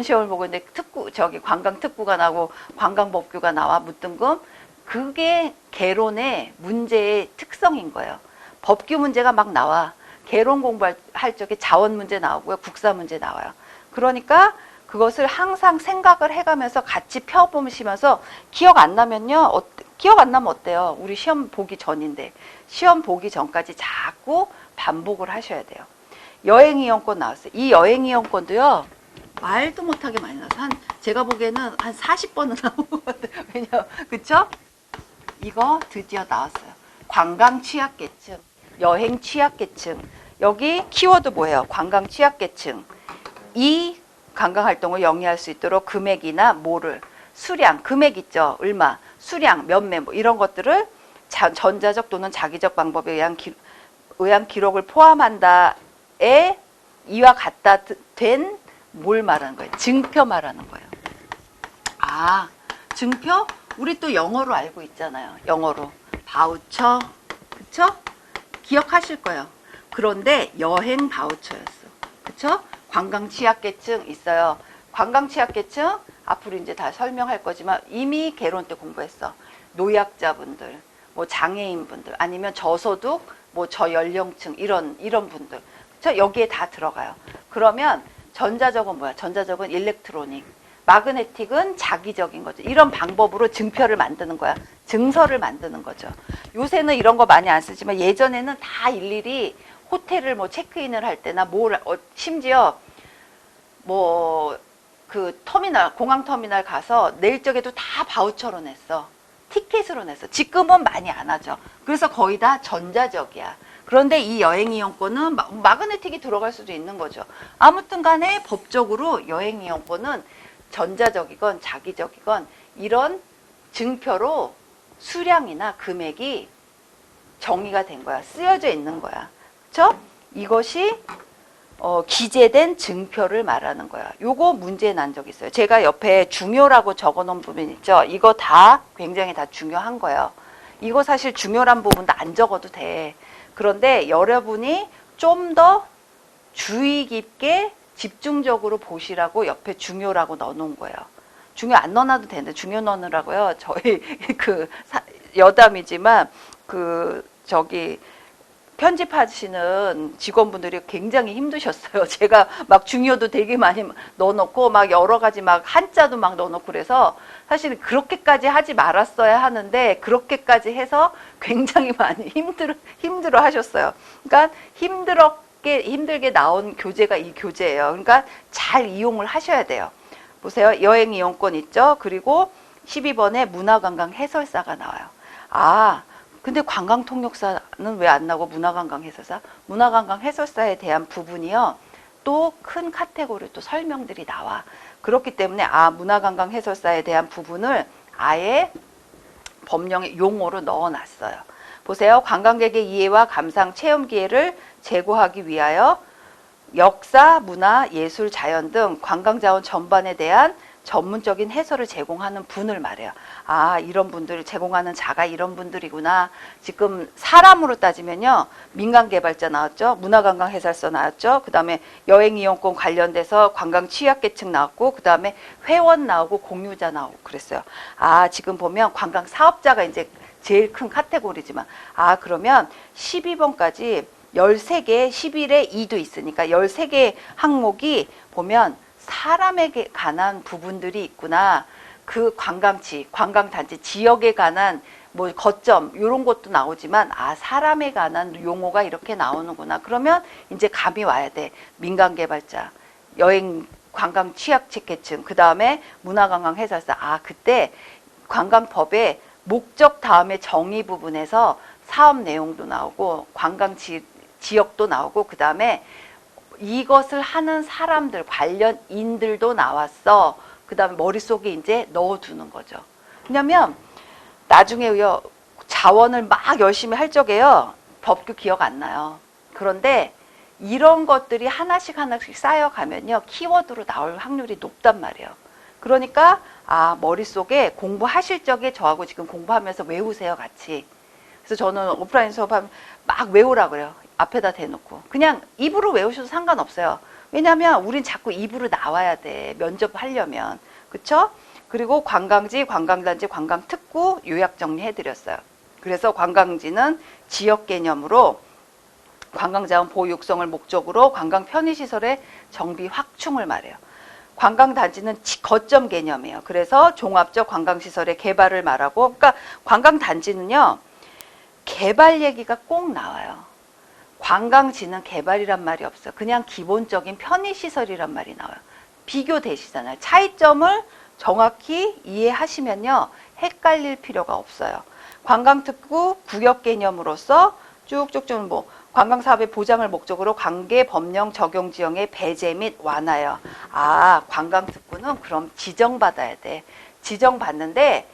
시험을 보고 있는데 저기 관광 특구가 나고 관광 법규가 나와 무등금. 그게 개론의 문제의 특성인 거예요. 법규 문제가 막 나와. 개론 공부할 적에 자원 문제 나오고요. 국사 문제 나와요. 그러니까 그것을 항상 생각을 해가면서 같이 펴보시면서 기억 안 나면요. 기억 안 나면 어때요? 우리 시험 보기 전인데. 시험 보기 전까지 자꾸 반복을 하셔야 돼요. 여행이용권 나왔어요. 이 여행이용권도요. 말도 못하게 많이 나왔어요. 제가 보기에는 한 40번은 나온 것 같아요. 왜냐면 그쵸? 이거 드디어 나왔어요. 관광 취약계층, 여행 취약계층. 여기 키워드 뭐예요? 관광 취약계층. 이 관광활동을 영위할 수 있도록 금액이나 뭐를 수량, 금액 있죠? 얼마, 수량, 몇매 뭐 이런 것들을 전자적 또는 자기적 방법에 의한 기록을 포함한다에 이와 같다 된 뭘 말하는 거예요? 증표 말하는 거예요. 아, 증표? 우리 또 영어로 알고 있잖아요. 영어로. 바우처. 그쵸? 기억하실 거예요. 그런데 여행 바우처였어. 그쵸? 관광 취약계층 있어요. 관광 취약계층 앞으로 이제 다 설명할 거지만 이미 개론 때 공부했어. 노약자분들, 뭐 장애인분들, 아니면 저소득, 뭐 저연령층 이런 분들. 그쵸? 여기에 다 들어가요. 그러면 전자적은 뭐야? 전자적은 일렉트로닉. 마그네틱은 자기적인 거죠. 이런 방법으로 증표를 만드는 거야. 증서를 만드는 거죠. 요새는 이런 거 많이 안 쓰지만 예전에는 다 일일이 호텔을 뭐 체크인을 할 때나 심지어 뭐 그 터미널, 공항 터미널 가서 낼 적에도 다 바우처로 냈어. 티켓으로 냈어. 지금은 많이 안 하죠. 그래서 거의 다 전자적이야. 그런데 이 여행이용권은 마그네틱이 들어갈 수도 있는 거죠. 아무튼 간에 법적으로 여행이용권은 전자적이건 자기적이건 이런 증표로 수량이나 금액이 정의가 된 거야. 쓰여져 있는 거야. 그렇죠? 이것이 기재된 증표를 말하는 거야. 요거 문제 난 적 있어요. 제가 옆에 중요라고 적어놓은 부분 있죠. 이거 다 굉장히 다 중요한 거예요. 이거 사실 중요한 부분도 안 적어도 돼. 그런데 여러분이 좀 더 주의 깊게 집중적으로 보시라고 옆에 중요라고 넣어놓은 거예요. 중요 안 넣어놔도 되는데 중요 넣으라고요. 저희 여담이지만 저기 편집하시는 직원분들이 굉장히 힘드셨어요. 제가 막 중요도 되게 많이 넣어놓고 막 여러 가지 막 한자도 막 넣어놓고 그래서 사실 그렇게까지 하지 말았어야 하는데 그렇게까지 해서 굉장히 많이 힘들어 하셨어요. 그러니까 힘들게 나온 교재가 이 교재예요. 그러니까 잘 이용을 하셔야 돼요. 보세요. 여행 이용권 있죠? 그리고 12번에 문화관광 해설사가 나와요. 아, 근데 관광통역사는 왜 안 나오고 문화관광 해설사? 문화관광 해설사에 대한 부분이요. 또 큰 카테고리 또 설명들이 나와. 그렇기 때문에 문화관광 해설사에 대한 부분을 아예 법령의 용어로 넣어놨어요. 보세요. 관광객의 이해와 감상, 체험 기회를 제고하기 위하여 역사, 문화, 예술, 자연 등 관광자원 전반에 대한 전문적인 해설을 제공하는 분을 말해요. 이런 분들을 제공하는 자가 이런 분들이구나. 지금 사람으로 따지면요. 민간개발자 나왔죠. 문화관광 해설사 나왔죠. 그 다음에 여행이용권 관련돼서 관광 취약계층 나왔고 그 다음에 회원 나오고 공유자 나오고 그랬어요. 지금 보면 관광 사업자가 이제 제일 큰 카테고리지만 그러면 12번까지 13개, 11에 2도 있으니까 13개 항목이 보면 사람에게 관한 부분들이 있구나. 그 관광지, 관광단지, 지역에 관한 뭐 거점 이런 것도 나오지만 사람에 관한 용어가 이렇게 나오는구나. 그러면 이제 감이 와야 돼. 민간개발자, 여행 관광 취약계층, 그 다음에 문화관광 해설사. 그때 관광법에 목적 다음에 정의 부분에서 사업 내용도 나오고 관광 지역도 나오고 그 다음에 이것을 하는 사람들, 관련인들도 나왔어. 그 다음에 머릿속에 이제 넣어두는 거죠. 왜냐면 나중에요, 자원을 막 열심히 할 적에요, 법규 기억 안 나요. 그런데 이런 것들이 하나씩 하나씩 쌓여가면요, 키워드로 나올 확률이 높단 말이에요. 그러니까 머릿속에 공부하실 적에 저하고 지금 공부하면서 외우세요, 같이. 그래서 저는 오프라인 수업하면 막 외우라 그래요. 앞에다 대놓고. 그냥 입으로 외우셔도 상관없어요. 왜냐면 우린 자꾸 입으로 나와야 돼, 면접하려면. 그쵸? 그리고 관광지, 관광단지, 관광특구 요약 정리해드렸어요. 그래서 관광지는 지역 개념으로 관광자원 보호 육성을 목적으로 관광 편의시설의 정비 확충을 말해요. 관광단지는 거점 개념이에요. 그래서 종합적 관광시설의 개발을 말하고, 그러니까 관광단지는요, 개발 얘기가 꼭 나와요. 관광지는 개발이란 말이 없어요. 그냥 기본적인 편의시설이란 말이 나와요. 비교되시잖아요. 차이점을 정확히 이해하시면요, 헷갈릴 필요가 없어요. 관광특구 구역 개념으로서 쭉쭉쭉 관광사업의 보장을 목적으로 관계법령 적용 지형의 배제 및 완화요. 관광특구는 그럼 지정받아야 돼. 지정받는데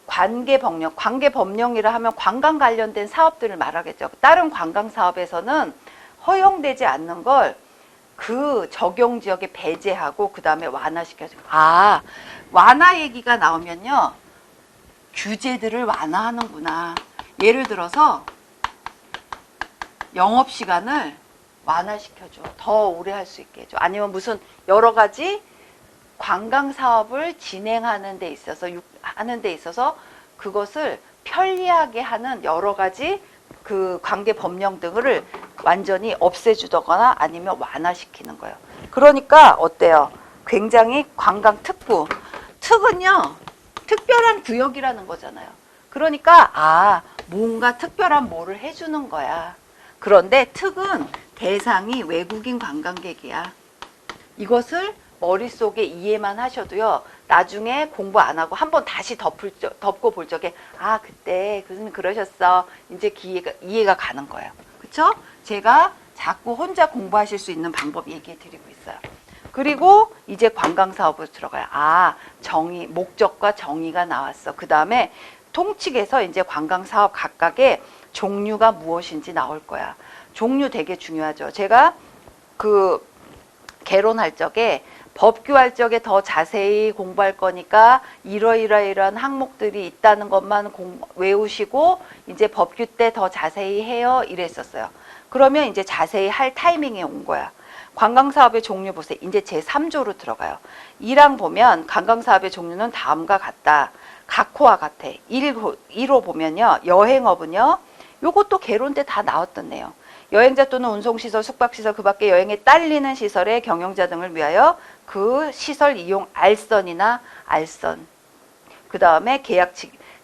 관계법령이라 하면 관광 관련된 사업들을 말하겠죠. 다른 관광사업에서는 허용되지 않는 걸 그 적용 지역에 배제하고 그 다음에 완화시켜줘. 완화 얘기가 나오면요, 규제들을 완화하는구나. 예를 들어서 영업시간을 완화시켜줘. 더 오래 할 수 있게 해줘. 아니면 무슨 여러 가지 관광사업을 진행하는 데 있어서 그것을 편리하게 하는 여러 가지 그 관계법령 등을 완전히 없애주거나 아니면 완화시키는 거예요. 그러니까 어때요? 굉장히 관광특구. 특은요, 특별한 구역이라는 거잖아요. 그러니까 뭔가 특별한 뭐를 해주는 거야. 그런데 특은 대상이 외국인 관광객이야. 이것을 머릿속에 이해만 하셔도요, 나중에 공부 안 하고 한번 다시 덮고 볼 적에 그때 교수님 그러셨어, 이제 이해가 가는 거예요. 그쵸? 제가 자꾸 혼자 공부하실 수 있는 방법 얘기해 드리고 있어요. 그리고 이제 관광사업으로 들어가요. 정의, 목적과 정의가 나왔어. 그 다음에 통칙에서 이제 관광사업 각각의 종류가 무엇인지 나올 거야. 종류 되게 중요하죠. 제가 개론할 적에 법규할 적에 더 자세히 공부할 거니까 이러이러이러한 항목들이 있다는 것만 외우시고 이제 법규 때 더 자세히 해요, 이랬었어요. 그러면 이제 자세히 할 타이밍이 온 거야. 관광사업의 종류 보세요. 이제 제3조로 들어가요. 1항 보면 관광사업의 종류는 다음과 같다. 각호와 같아. 1호 보면요, 여행업은요, 요것도 개론 때 다 나왔던 내용. 여행자 또는 운송시설, 숙박시설, 그 밖에 여행에 딸리는 시설의 경영자 등을 위하여 그 시설 이용 알선이나 알선. 그 다음에 계약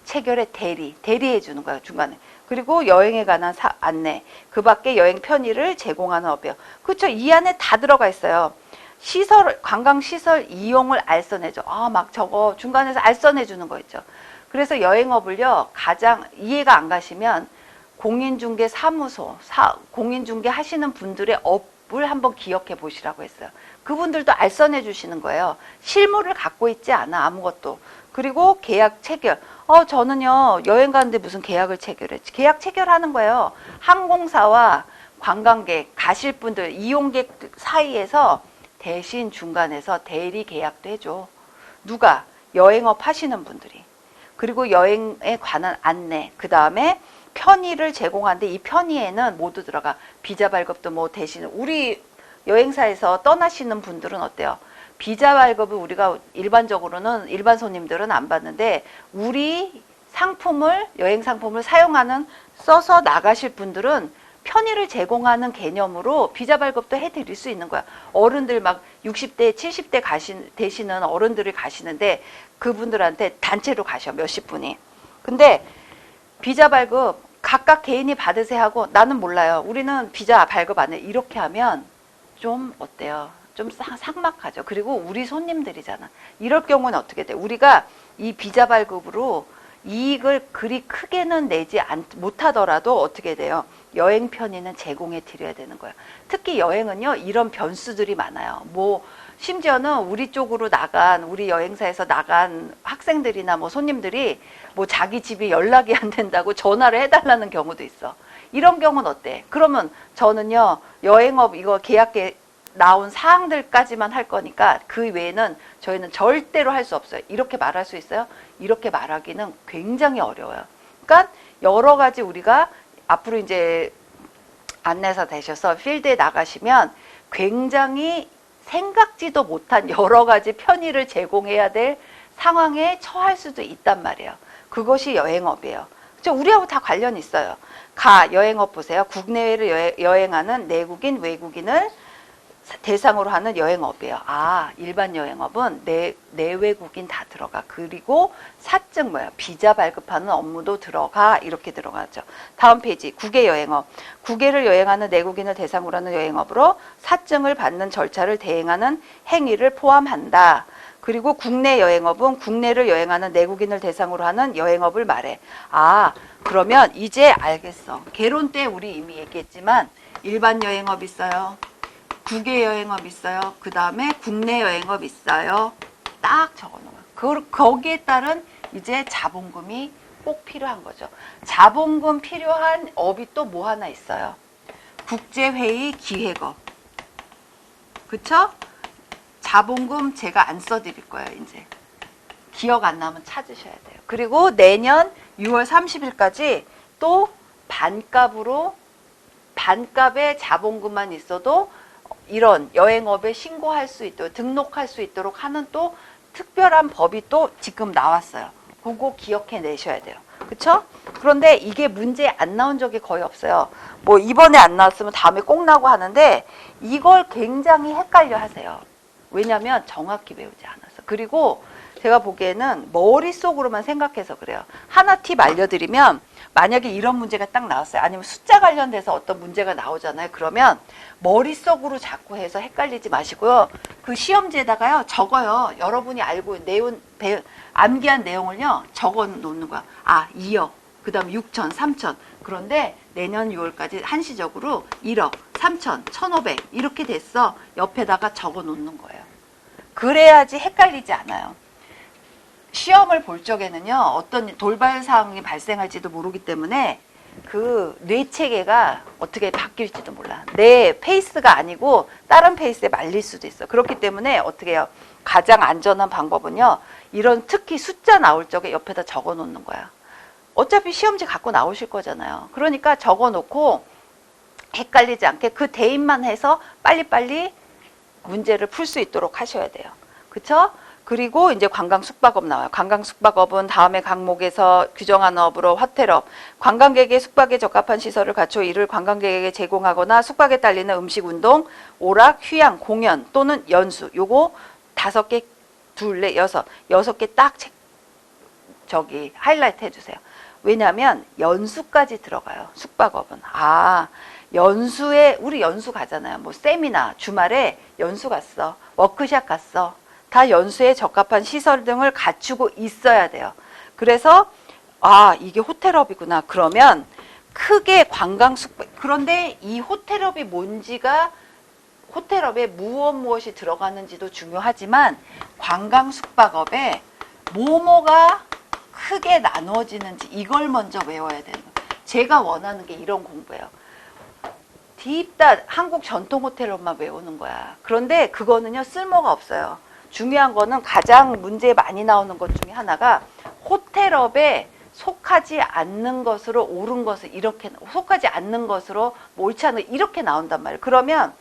체결의 대리해 주는 거예요, 중간에. 그리고 여행에 관한 안내, 그 밖에 여행 편의를 제공하는 업이요. 그렇죠. 이 안에 다 들어가 있어요. 관광시설 이용을 알선해줘. 막 저거 중간에서 알선해 주는 거 있죠. 그래서 여행업을요, 가장 이해가 안 가시면 공인중개 사무소, 공인중개 하시는 분들의 업을 한번 기억해 보시라고 했어요. 그분들도 알선해 주시는 거예요. 실무를 갖고 있지 않아, 아무것도. 그리고 계약 체결. 저는요, 여행 가는데 무슨 계약을 체결해. 계약 체결하는 거예요. 항공사와 관광객, 가실 분들, 이용객 사이에서 대신 중간에서 대리 계약도 해줘. 누가? 여행업 하시는 분들이. 그리고 여행에 관한 안내, 그 다음에 편의를 제공하는데 이 편의에는 모두 들어가. 비자 발급도 대신, 우리 여행사에서 떠나시는 분들은 어때요? 비자 발급을 우리가 일반적으로는 일반 손님들은 안 받는데 우리 여행 상품을 써서 나가실 분들은 편의를 제공하는 개념으로 비자 발급도 해드릴 수 있는 거야. 어른들 막 60대, 70대 되시는 어른들이 가시는데 그분들한테 단체로 가셔, 몇십 분이. 근데 비자 발급 각각 개인이 받으세요 하고 나는 몰라요. 우리는 비자 발급 안 해. 이렇게 하면 좀 어때요? 좀 삭막하죠. 그리고 우리 손님들이잖아. 이럴 경우는 어떻게 돼? 우리가 이 비자 발급으로 이익을 그리 크게는 내지 못하더라도 어떻게 돼요? 여행 편의는 제공해 드려야 되는 거예요. 특히 여행은요, 이런 변수들이 많아요. 뭐 심지어는 우리 쪽으로 나간, 우리 여행사에서 나간 학생들이나 뭐 손님들이 뭐 자기 집이 연락이 안 된다고 전화를 해달라는 경우도 있어. 이런 경우는 어때? 그러면 저는요, 여행업 이거 계약에 나온 사항들까지만 할 거니까 그 외에는 저희는 절대로 할 수 없어요. 이렇게 말할 수 있어요? 이렇게 말하기는 굉장히 어려워요. 그러니까 여러 가지 우리가 앞으로 이제 안내사 되셔서 필드에 나가시면 굉장히 생각지도 못한 여러 가지 편의를 제공해야 될 상황에 처할 수도 있단 말이에요. 그것이 여행업이에요. 우리하고 다 관련이 있어요. 여행업 보세요. 국내외를 여행하는 내국인, 외국인을 대상으로 하는 여행업이에요. 일반 여행업은 내외국인 다 들어가. 그리고 사증 비자 발급하는 업무도 들어가. 이렇게 들어가죠. 다음 페이지 국외 여행업. 국외를 여행하는 내국인을 대상으로 하는 여행업으로 사증을 받는 절차를 대행하는 행위를 포함한다. 그리고 국내 여행업은 국내를 여행하는 내국인을 대상으로 하는 여행업을 말해. 그러면 이제 알겠어. 개론 때 우리 이미 얘기했지만 일반 여행업 있어요. 국외 여행업 있어요. 그 다음에 국내 여행업 있어요. 딱 적어놓아요. 거기에 따른 이제 자본금이 꼭 필요한 거죠. 자본금 필요한 업이 또 뭐 하나 있어요. 국제회의 기획업. 그쵸? 자본금 제가 안 써드릴 거예요. 이제 기억 안 나면 찾으셔야 돼요. 그리고 내년 6월 30일까지 또 반값의 자본금만 있어도 이런 여행업에 신고할 수 있도록 등록할 수 있도록 하는 또 특별한 법이 또 지금 나왔어요. 그거 기억해 내셔야 돼요. 그쵸? 그런데 이게 문제 안 나온 적이 거의 없어요. 뭐 이번에 안 나왔으면 다음에 꼭 나고 하는데 이걸 굉장히 헷갈려 하세요. 왜냐면 정확히 배우지 않아서. 그리고 제가 보기에는 머릿속으로만 생각해서 그래요. 하나 팁 알려드리면 만약에 이런 문제가 딱 나왔어요. 아니면 숫자 관련돼서 어떤 문제가 나오잖아요. 그러면 머릿속으로 자꾸 해서 헷갈리지 마시고요. 그 시험지에다가요 적어요. 여러분이 알고 암기한 내용을요 적어 놓는 거야. 2억, 그 다음 6천, 3천. 그런데 내년 6월까지 한시적으로 1억, 3천, 1,500 이렇게 됐어. 옆에다가 적어 놓는 거예요. 그래야지 헷갈리지 않아요. 시험을 볼 적에는요, 어떤 돌발 사항이 발생할지도 모르기 때문에 그 뇌체계가 어떻게 바뀔지도 몰라. 내 페이스가 아니고 다른 페이스에 말릴 수도 있어. 그렇기 때문에 어떻게 해요? 가장 안전한 방법은요, 이런 특히 숫자 나올 적에 옆에다 적어 놓는 거야. 어차피 시험지 갖고 나오실 거잖아요. 그러니까 적어 놓고 헷갈리지 않게 그 대입만 해서 빨리빨리 문제를 풀 수 있도록 하셔야 돼요. 그쵸? 그리고 이제 관광 숙박업 나와요. 관광 숙박업은 다음의 항목에서 규정한 업으로 호텔업. 관광객의 숙박에 적합한 시설을 갖춰 이를 관광객에게 제공하거나 숙박에 딸리는 음식, 운동, 오락, 휴양, 공연 또는 연수. 요거 5개, 2, 4, 6개 딱 하이라이트 해주세요. 왜냐하면 연수까지 들어가요. 숙박업은. 연수에 우리 연수 가잖아요. 뭐 세미나 주말에 연수 갔어. 워크샵 갔어. 다 연수에 적합한 시설 등을 갖추고 있어야 돼요. 그래서 이게 호텔업이구나. 그러면 크게 관광 숙박. 그런데 이 호텔업이 뭔지가 호텔업에 무엇이 들어가는지도 중요하지만 관광 숙박업에 뭐가 크게 나누어지는지 이걸 먼저 외워야 되는 거예요. 제가 원하는 게 이런 공부예요. 딥다 한국 전통 호텔업만 외우는 거야. 그런데 그거는요 쓸모가 없어요. 중요한 거는 가장 문제에 많이 나오는 것 중에 하나가 호텔업에 속하지 않는 것으로 옳은 것을 이렇게 속하지 않는 것으로 옳지 않은 이렇게 나온단 말이에요. 그러면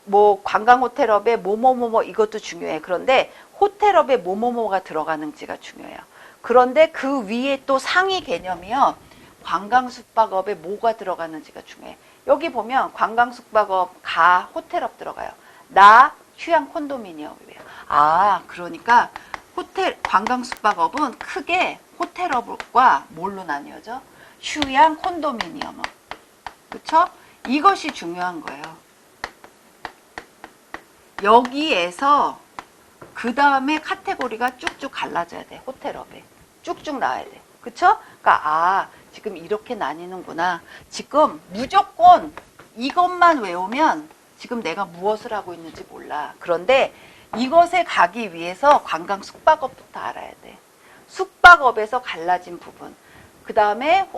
뭐 관광 호텔업에 뭐뭐뭐뭐 이것도 중요해. 그런데 호텔업에 뭐뭐뭐가 들어가는지가 중요해요. 그런데 그 위에 또 상위 개념이요. 관광 숙박업에 뭐가 들어가는지가 중요해. 여기 보면 관광 숙박업 호텔업 들어가요. 휴양 콘도미니엄이에요. 그러니까 관광 숙박업은 크게 호텔업과 뭘로 나뉘어져? 휴양 콘도미니엄업. 그쵸? 이것이 중요한 거예요. 여기에서 그 다음에 카테고리가 쭉쭉 갈라져야 돼. 호텔업에. 쭉쭉 나와야 돼. 그쵸? 그러니까 지금 이렇게 나뉘는구나. 지금 무조건 이것만 외우면 지금 내가 무엇을 하고 있는지 몰라. 그런데 이것에 가기 위해서 관광 숙박업부터 알아야 돼. 숙박업에서 갈라진 부분, 그 다음에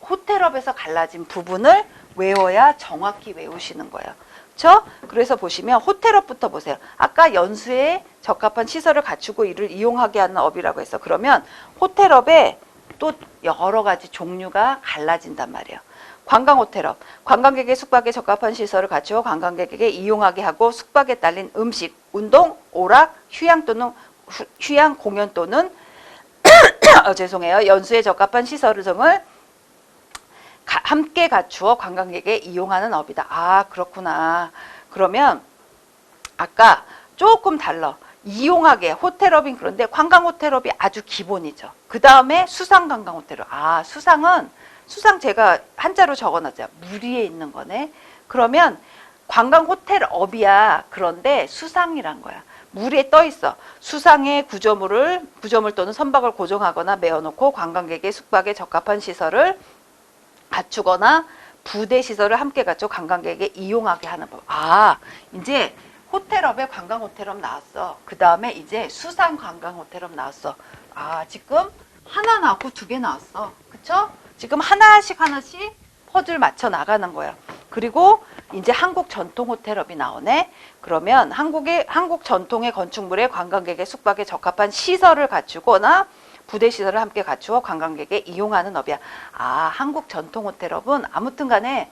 호텔업에서 갈라진 부분을 외워야 정확히 외우시는 거예요. 그렇죠? 그래서 보시면 호텔업부터 보세요. 아까 연수에 적합한 시설을 갖추고 이를 이용하게 하는 업이라고 했어. 그러면 호텔업에 또 여러 가지 종류가 갈라진단 말이에요. 관광호텔업, 관광객의 숙박에 적합한 시설을 갖추어 관광객에게 이용하게 하고 숙박에 딸린 음식, 운동, 오락, 휴양 공연 또는 죄송해요. 연수에 적합한 시설 등을 함께 갖추어 관광객에게 이용하는 업이다. 아, 그렇구나. 그러면 아까 조금 달라. 이용하게 호텔업인 그런데 관광호텔업이 아주 기본이죠. 그 다음에 수상관광호텔업. 아, 수상 제가 한자로 적어놨죠. 물 위에 있는 거네. 그러면 관광호텔업이야. 그런데 수상이란 거야. 물 위에 떠 있어. 수상의 구조물 또는 선박을 고정하거나 메어놓고 관광객의 숙박에 적합한 시설을 갖추거나 부대 시설을 함께 갖춰 관광객에게 이용하게 하는 법. 아, 이제 호텔업에 관광호텔업 나왔어. 그 다음에 이제 수상 관광호텔업 나왔어. 아, 지금 하나 나왔고 2개 나왔어. 그쵸? 지금 하나씩 퍼즐 맞춰 나가는 거야. 그리고 이제 한국 전통 호텔업이 나오네. 그러면 한국 전통의 건축물에 관광객의 숙박에 적합한 시설을 갖추거나 부대 시설을 함께 갖추어 관광객에게 이용하는 업이야. 아, 한국 전통 호텔업은 아무튼 간에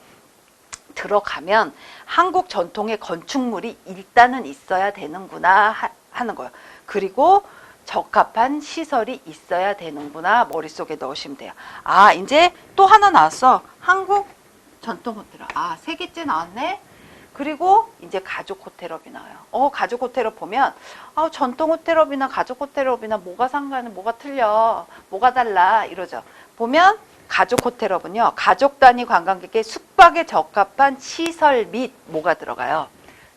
들어가면 한국 전통의 건축물이 일단은 있어야 되는구나 하는 거예요. 그리고 적합한 시설이 있어야 되는구나 머릿속에 넣으시면 돼요. 아, 이제 또 하나 나왔어. 한국 전통 호텔업. 아, 3개째 나왔네. 그리고 이제 가족 호텔업이 나와요. 가족 호텔업 보면 전통 호텔업이나 가족 호텔업이나 뭐가 틀려, 뭐가 달라 이러죠. 보면 가족 호텔업은요, 가족 단위 관광객의 숙박에 적합한 시설 및 뭐가 들어가요?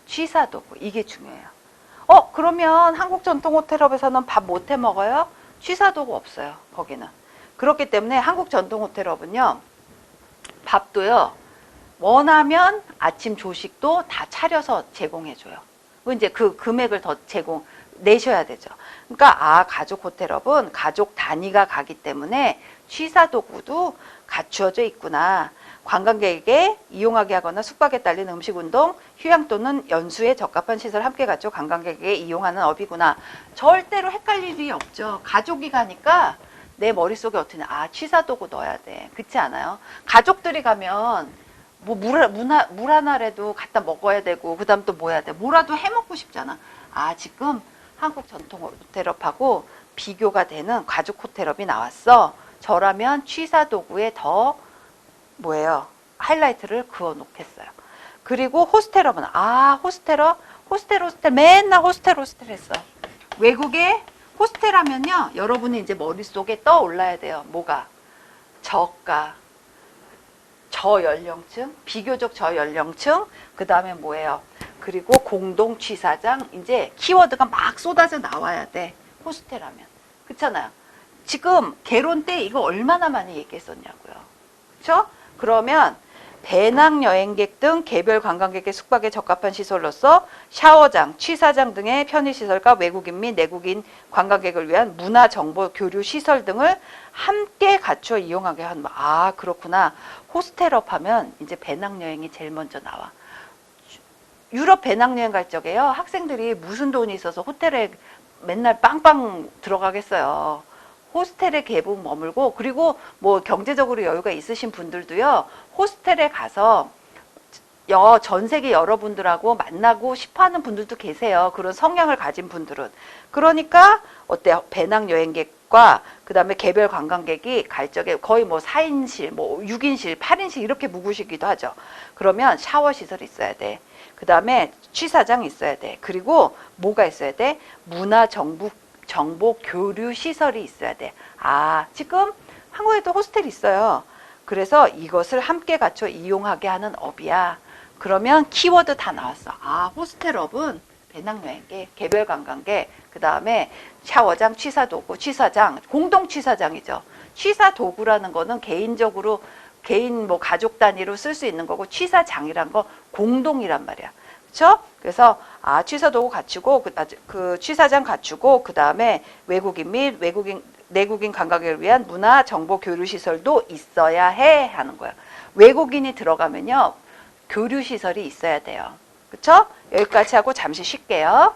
취사도구. 이게 중요해요. 그러면 한국 전통 호텔업에서는 밥 못 해 먹어요? 취사도구 없어요, 거기는. 그렇기 때문에 한국 전통 호텔업은요, 밥도요, 원하면 아침 조식도 다 차려서 제공해줘요. 이제 그 금액을 더 내셔야 되죠. 그러니까 가족 호텔업은 가족 단위가 가기 때문에 취사도구도 갖추어져 있구나. 관광객에게 이용하게 하거나 숙박에 딸린 음식, 운동, 휴양 또는 연수에 적합한 시설 함께 갖춰 관광객에게 이용하는 업이구나. 절대로 헷갈릴 일이 없죠. 가족이 가니까 내 머릿속에 어떻게 취사도구 넣어야 돼. 그렇지 않아요? 가족들이 가면 뭐 물 하나라도 갖다 먹어야 되고 그 다음 또 뭐 해야 돼? 뭐라도 해먹고 싶잖아. 지금 한국 전통 호텔업하고 비교가 되는 가족 호텔업이 나왔어. 저라면 취사도구에 더 하이라이트를 그어 놓겠어요. 그리고 호스텔업은 호스텔 맨날 호스텔 했어. 외국에 호스텔 하면요, 여러분이 이제 머릿속에 떠올라야 돼요. 뭐가? 저가, 저연령층, 비교적 저연령층, 그 다음에 뭐예요? 그리고 공동 취사장, 이제 키워드가 막 쏟아져 나와야 돼. 호스텔 하면. 그렇잖아요. 지금 개론 때 이거 얼마나 많이 얘기했었냐고요. 그렇죠? 그러면 배낭여행객 등 개별 관광객의 숙박에 적합한 시설로서 샤워장, 취사장 등의 편의시설과 외국인 및 내국인 관광객을 위한 문화정보 교류 시설 등을 함께 갖추어 이용하게 하는 거. 그렇구나. 호스텔업 하면 이제 배낭여행이 제일 먼저 나와. 유럽 배낭여행 갈 적에요, 학생들이 무슨 돈이 있어서 호텔에 맨날 빵빵 들어가겠어요. 호스텔에 대부분 머물고, 그리고 뭐 경제적으로 여유가 있으신 분들도요, 호스텔에 가서 전 세계 여러분들하고 만나고 싶어 하는 분들도 계세요. 그런 성향을 가진 분들은. 그러니까 어때요? 배낭여행객과 그 다음에 개별 관광객이 갈 적에 거의 뭐 4인실, 뭐 6인실, 8인실 이렇게 묵으시기도 하죠. 그러면 샤워 시설이 있어야 돼. 그 다음에 취사장이 있어야 돼. 그리고 뭐가 있어야 돼? 정보 교류 시설이 있어야 돼. 지금 한국에도 호스텔 있어요. 그래서 이것을 함께 갖춰 이용하게 하는 업이야. 그러면 키워드 다 나왔어. 호스텔업은 배낭여행객, 개별관광객, 그 다음에 샤워장, 취사도구, 취사장, 공동 취사장이죠. 취사 도구라는 거는 개인적으로 개인 뭐 가족 단위로 쓸 수 있는 거고 취사장이란 거 공동이란 말이야. 그렇죠? 그래서 취사 도구 갖추고 그 취사장 갖추고 그다음에 외국인 및 내국인 관광객을 위한 문화 정보 교류 시설도 있어야 해 하는 거야. 외국인이 들어가면요. 교류 시설이 있어야 돼요. 그렇죠? 여기까지 하고 잠시 쉴게요.